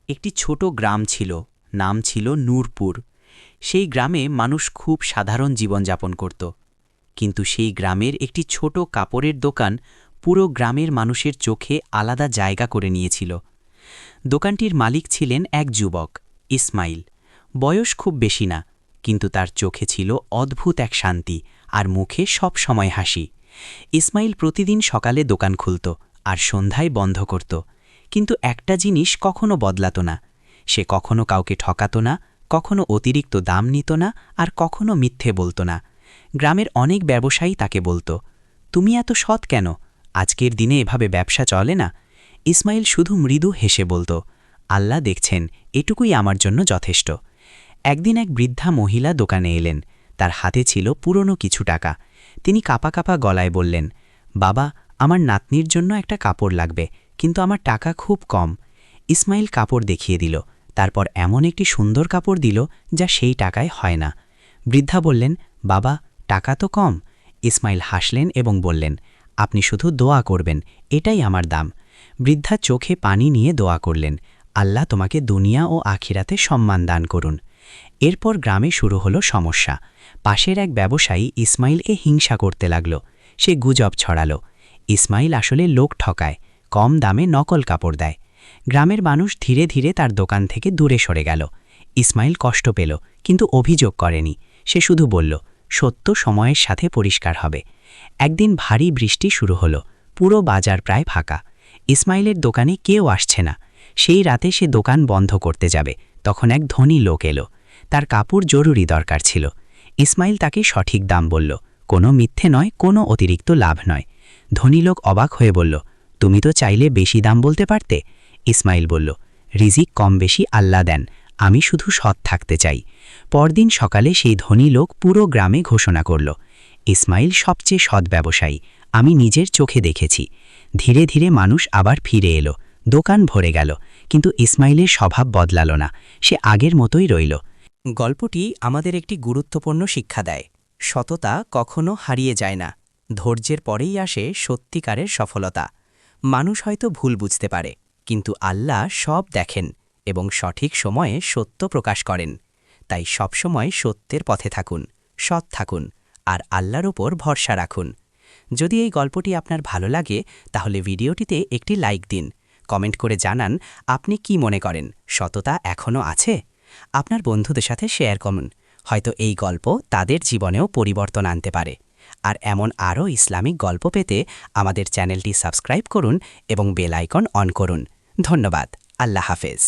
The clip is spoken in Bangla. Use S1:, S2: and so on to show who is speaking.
S1: একটি ছোট গ্রাম ছিল, নাম ছিল নূরপুর। সেই গ্রামে মানুষ খুব সাধারণ জীবনযাপন করত। কিন্তু সেই গ্রামের একটি ছোট কাপড়ের দোকান পুরো গ্রামের মানুষের চোখে আলাদা জায়গা করে নিয়েছিল। দোকানটির মালিক ছিলেন এক যুবক, ইসমাইল। বয়স খুব বেশি না, কিন্তু তার চোখে ছিল অদ্ভুত এক শান্তি আর মুখে সব সময় হাসি। ইসমাইল প্রতিদিন সকালে দোকান খুলত আর সন্ধ্যায় বন্ধ করত, কিন্তু একটা জিনিস কখনো বদলাত না। সে কখনো কাউকে ঠকাত না, কখনো অতিরিক্ত দাম নিত না, আর কখনো মিথ্যে বলত না। গ্রামের অনেক ব্যবসায়ী তাকে বলত, তুমি এত সৎ কেন? আজকের দিনে এভাবে ব্যবসা চলে না। ইসমাইল শুধু মৃদু হেসে বলত, আল্লাহ দেখছেন, এটুকুই আমার জন্য যথেষ্ট। একদিন এক বৃদ্ধা মহিলা দোকানে এলেন। তার হাতে ছিল পুরনো কিছু টাকা। তিনি কাঁপা কাঁপা গলায় বললেন, বাবা, আমার নাতনির জন্য একটা কাপড় লাগবে, কিন্তু আমার টাকা খুব কম। ইসমাইল কাপড় দেখিয়ে দিল, তারপর এমন একটি সুন্দর কাপড় দিল যা সেই টাকায় হয় না। বৃদ্ধা বললেন, বাবা, টাকা তো কম। ইসমাইল হাসলেন এবং বললেন, আপনি শুধু দোয়া করবেন, এটাই আমার দাম। বৃদ্ধা চোখে পানি নিয়ে দোয়া করলেন, আল্লাহ তোমাকে দুনিয়া ও আখিরাতে সম্মান দান করুন। এরপর গ্রামে শুরু হলো সমস্যা। পাশের এক ব্যবসায়ী ইসমাইলকে হিংসা করতে লাগল। সে গুজব ছড়াল, ইসমাইল আসলে লোক ঠকায়, কম দামে নকল কাপড় দেয়। গ্রামের মানুষ ধীরে ধীরে তার দোকান থেকে দূরে সরে গেল। ইসমাইল কষ্ট পেল, কিন্তু অভিযোগ করেনি। সে শুধু বলল, সত্য সময়ের সাথে পরিষ্কার হবে। একদিন ভারী বৃষ্টি শুরু হলো। পুরো বাজার প্রায় ফাঁকা। ইসমাইলের দোকানে কেউ আসছে না। সেই রাতে সে দোকান বন্ধ করতে যাবে, তখন এক ধনী লোক এলো। তার কাপড় জরুরি দরকার ছিল। ইসমাইল তাকে সঠিক দাম বলল, কোনো মিথ্যে নয়, কোনো অতিরিক্ত লাভ নয়। ধনী লোক অবাক হয়ে বলল, তুমি তো চাইলে বেশি দাম বলতে পারতে। ইসমাইল বলল, রিজিক কম বেশি আল্লাহ দেন, আমি শুধু সৎ থাকতে চাই। পরদিন সকালে সেই ধনী লোক পুরো গ্রামে ঘোষণা করল, ইসমাইল সবচেয়ে সৎ ব্যবসায়ী, আমি নিজের চোখে দেখেছি। ধীরে ধীরে মানুষ আবার ফিরে এলো। দোকান ভরে গেল, কিন্তু ইসমাইলের স্বভাব বদলাল না। সে আগের মতোই রইল। গল্পটি আমাদের একটি গুরুত্বপূর্ণ শিক্ষা দেয়। সততা কখনো হারিয়ে যায় না। ধৈর্যের পরেই আসে সত্যিকারের সফলতা। মানুষ হয়তো ভুল বুঝতে পারে, কিন্তু আল্লাহ সব দেখেন এবং সঠিক সময়ে সত্য প্রকাশ করেন। তাই সবসময় সত্যের পথে থাকুন, সৎ থাকুন, আর আল্লাহর ওপর ভরসা রাখুন। যদি এই গল্পটি আপনার ভালো লাগে, তাহলে ভিডিওটিতে একটি লাইক দিন। কমেন্ট করে জানান আপনি কি মনে করেন, সততা এখনও আছে? আপনার বন্ধুদের সাথে শেয়ার করুন, হয়তো এই গল্প তাদের জীবনেও পরিবর্তন আনতে পারে। আর এমন আরও ইসলামিক গল্প পেতে আমাদের চ্যানেলটি সাবস্ক্রাইব করুন এবং বেল আইকন অন করুন। ধন্যবাদ। আল্লাহ হাফেজ।